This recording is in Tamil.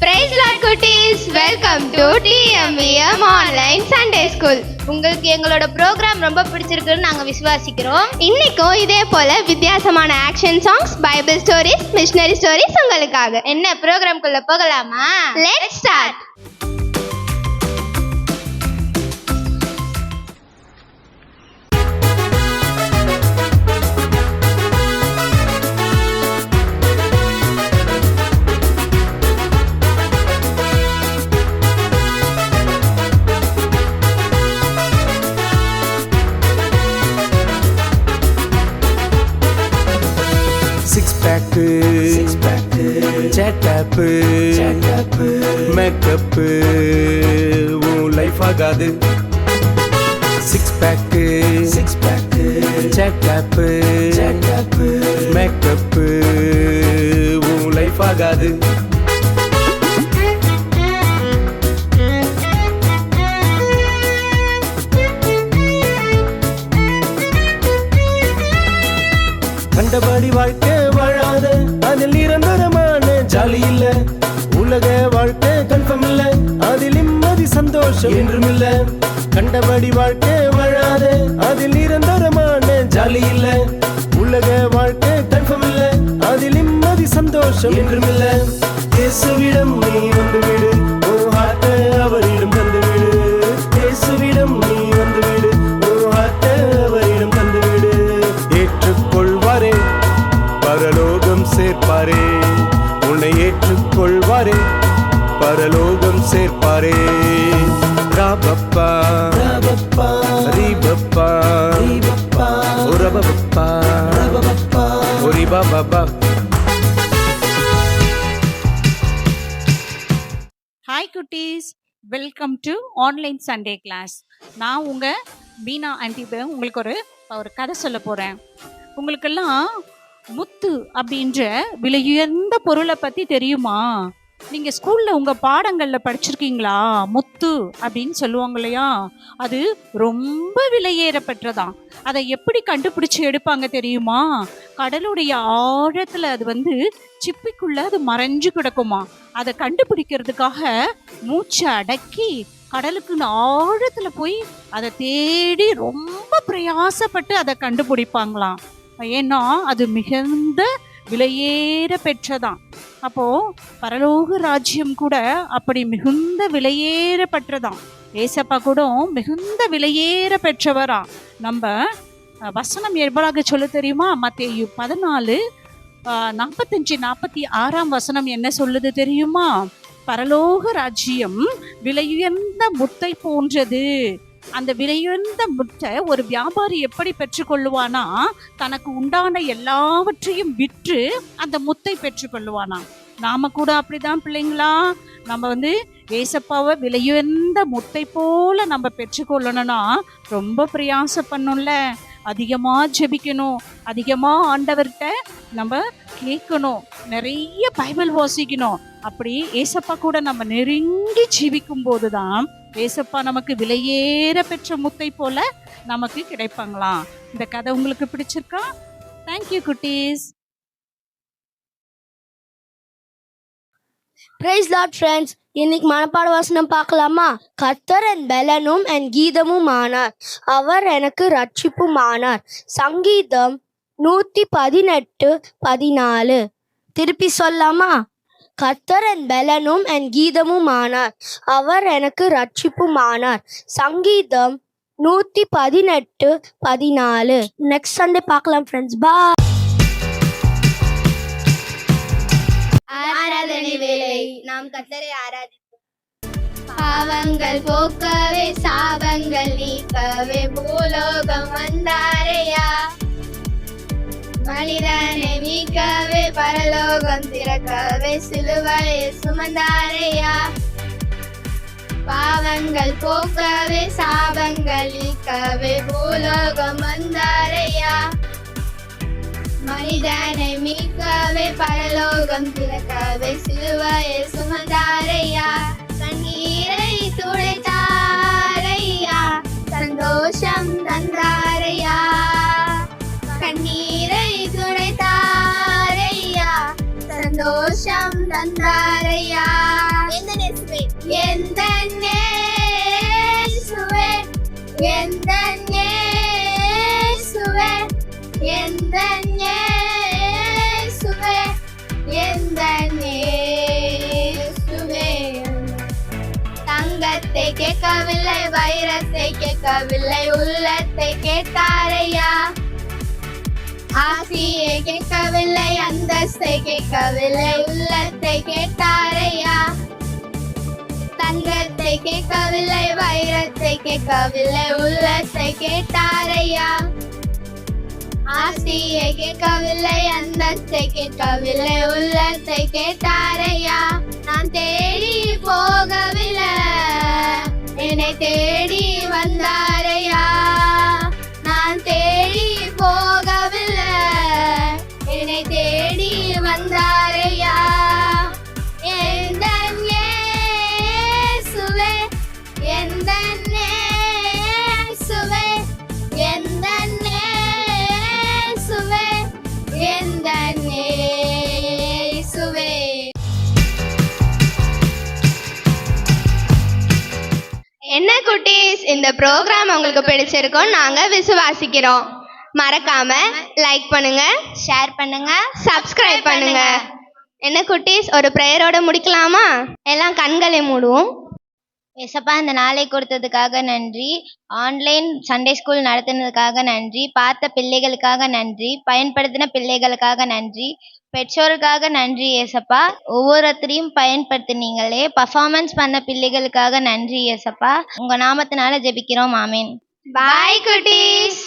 Praise Lord குட்டீஸ், welcome to TMVM online Sunday school. உங்களுக்கு எங்களோட ப்ரோக்ராம் ரொம்ப பிடிச்சிருக்குன்னு நாங்கள் விசுவாசிக்கிறோம். இன்னைக்கும் இதே போல வித்தியாசமான action songs, Bible stories, missionary stories உங்களுக்காக. என்ன ப்ரோக்ராம்குள்ள போகலாமா? Let's start. Six pack, chat up, makeup, உன் லைஃப் ஆகாது. Six pack, chat up, makeup, உன் லைஃப் ஆகாது. கண்டபடி வாழ்க்கை வாழாத, அதில் நிரந்தரமான ஜாலி இல்ல. உலக வாழ்க்கை கன்ஃபார்ம் இல்ல, அதில் நிம்மதி சந்தோஷம் என்றும் இல்ல. கண்டபடி வாழ்க்கை வாழாத, அதில் நிரந்தரமான ஜாலி இல்ல. உலக வாழ்க்கை கன்ஃபார்ம் இல்ல, அதில் நிம்மதி சந்தோஷம் என்றும் இல்ல. இயேசுவிடம் நீ வந்து விடு, உன் ஹார்ட்டை அவரிடம் தந்து விடு. இயேசுவிடம் நீ வந்து விடு, உன் ஹார்ட்டை அவரிடம் தந்து விடு. ஏற்றுக்கொள்வாரே, பரலோகம் சேர்ப்பாரே. உன்னை ஏற்றுக்கொள்வாரே, பரலோகம் சேர்ப்பாரே. ராபப்பா ரீபப்பா ஒரபப்பா ஒரிபாபா. ஹாய் குட்டீஸ், welcome to online Sunday class. நான் உங்கள் பீனா ஆண்டி உங்களுக்கு ஒரு கதை சொல்ல போகிறேன். உங்களுக்கெல்லாம் முத்து அப்படின்ற விலையுயர்ந்த பொருளை பற்றி தெரியுமா? நீங்கள் ஸ்கூலில் உங்கள் பாடங்களில் படிச்சிருக்கீங்களா? முத்து அப்படின்னு சொல்லுவாங்க இல்லையா, அது ரொம்ப விலையேறப்பெற்றதான். அதை எப்படி கண்டுபிடிச்சி எடுப்பாங்க தெரியுமா? கடலுடைய ஆழத்தில் அது சிப்பிக்குள்ளே அது மறைஞ்சு கிடக்குமா. அதை கண்டுபிடிக்கிறதுக்காக மூச்சை அடக்கி கடலுக்கு ஆழத்தில் போய் அதை தேடி ரொம்ப பிரயாசப்பட்டு அதை கண்டுபிடிப்பாங்களாம். ஏன்னா அது மிகுந்த விலையேற பெற்றதான். அப்போது பரலோக ராஜ்யம் கூட அப்படி மிகுந்த விலையேற பெற்றதான். ஏசப்பா கூட மிகுந்த விலையேற பெற்றவரா. நம்ம வசனம் எவ்வளவு சொல்ல தெரியுமா? மத்தேயு 14:45-46 வசனம் என்ன சொல்லுது தெரியுமா? பரலோக ராஜ்யம் விலையுயர்ந்த முத்தை போன்றது. அந்த விலையுயர்ந்த முட்டை ஒரு வியாபாரி எப்படி பெற்றுக்கொள்ளுவானா? தனக்கு உண்டான எல்லாவற்றையும் விற்று அந்த முத்தை பெற்றுக்கொள்ளுவானா. நாம கூட அப்படிதான் பிள்ளைங்களா. நம்ம ஏசப்பாவை விலையுயர்ந்த முத்தை போல நம்ம பெற்றுக்கொள்ளணும்னா ரொம்ப பிரயாசம் பண்ணணும்ல. அதிகமாக ஜெபிக்கணும், அதிகமாக ஆண்டவர்கிட்ட நம்ம கேட்கணும், நிறைய பைபிள் வாசிக்கணும். அப்படி ஏசப்பா கூட நம்ம நெருங்கி ஜீவிக்கும் போது தான் ஏசப்பா நமக்கு விலையேற பெற்ற முத்தை போல நமக்கு கிடைப்பாங்களாம். இந்த கதை உங்களுக்கு பிடிச்சிருக்கா? தேங்க்யூ குட்டீஸ். பிரைஸ் லார்ட் ஃப்ரெண்ட்ஸ், இன்னைக்கு மனப்பாட வசனம் பார்க்கலாமா? கர்த்தர் என் பலனும் என் கீதமும் ஆனார், அவர் எனக்கு ரட்சிப்பும் ஆனார். சங்கீதம் 118:14. திருப்பி சொல்லாமா? கர்த்தர் என் பலனும் என் கீதமும் ஆனார், அவர் எனக்கு ரட்சிப்பும் ஆனார். சங்கீதம் 118:14. நெக்ஸ்ட் சண்டே பார்க்கலாம் ஃப்ரெண்ட்ஸ். பாய். ஆராதனை வேளை நாம் கர்த்தரை ஆராதிப்போம். பாவங்கள் போக்கவே சாபங்கள் நீக்கவே பூலோகம் வந்தாரையா. மனிதனை மீட்கவே பரலோகம் திறக்கவே சிலுவையை சுமந்தாரையா. பாவங்கள் போக்கவே சாபங்கள் நீக்கவே பூலோகம் வந்தாரையா. மனிதனை மீட்கவே பரலோகம் திறக்கவே சிலுவையை சுமந்தாரையா. கண்ணீரை துடைத்தாரையா, சந்தோஷம் தந்தாரையா. கண்ணீரை துடைத்தாரையா, சந்தோஷம் தந்தாரையா. எந்த நேசுவே எந்த நேசுவே எந்த நேசுவே எந்த நேசுவே தங்கத்தை கேட்கவில்லை வைரத்தை கேட்கவில்லை உள்ளத்தை கேட்டாரையா ஆசியை கேட்கவில்லை அந்தஸ்தை கேட்கவில்லை உள்ளத்தை கேட்டாரையா தங்கத்தை கேட்கவில்லை வைரத்தை கேட்கவில்லை உள்ளத்தை கேட்டாரையா ஆசியை கேட்கவில்லை அந்தஸ்தை கேட்கவில்லை உள்ளத்தை கேட்டாரையா நான் தேடி போகவில்லை என்னை தேடி வந்தாரையா நான் தேடி போகவில்லை என்னை தேடி வந்தாரையா எந்த இயேசுவே எந்த இயேசுவே எந்த இயேசுவே எந்த இயேசுவே என்ன குட்டீஸ், இந்த ப்ரோக்ராம் உங்களுக்கு பிடிச்சிருக்கும் நாங்க விசுவாசிக்கிறோம். மறக்காம லைக் பண்ணுங்க, ஷேர் பண்ணுங்க, சப்ஸ்கிரைப் பண்ணுங்க. என்ன குட்டீஸ், ஒரு பிரேயரோட முடிக்கலாமா? எல்லாம் கண்களை மூடுவோம். ஏசப்பா, இந்த நாளை கொடுத்ததுக்காக நன்றி. ஆன்லைன் சண்டே ஸ்கூல் நடத்தினதுக்காக நன்றி. பார்த்த பிள்ளைகளுக்காக நன்றி. பயன்படுத்தின பிள்ளைகளுக்காக நன்றி. பெற்றோருக்காக நன்றி ஏசப்பா. ஒவ்வொருத்தரையும் பயன்படுத்தினீங்களே, பர்ஃபார்மன்ஸ் பண்ண பிள்ளைகளுக்காக நன்றி ஏசப்பா. உங்க நாமத்தினால ஜெபிக்கிறோம், ஆமீன். பாய் குட்டீஸ்.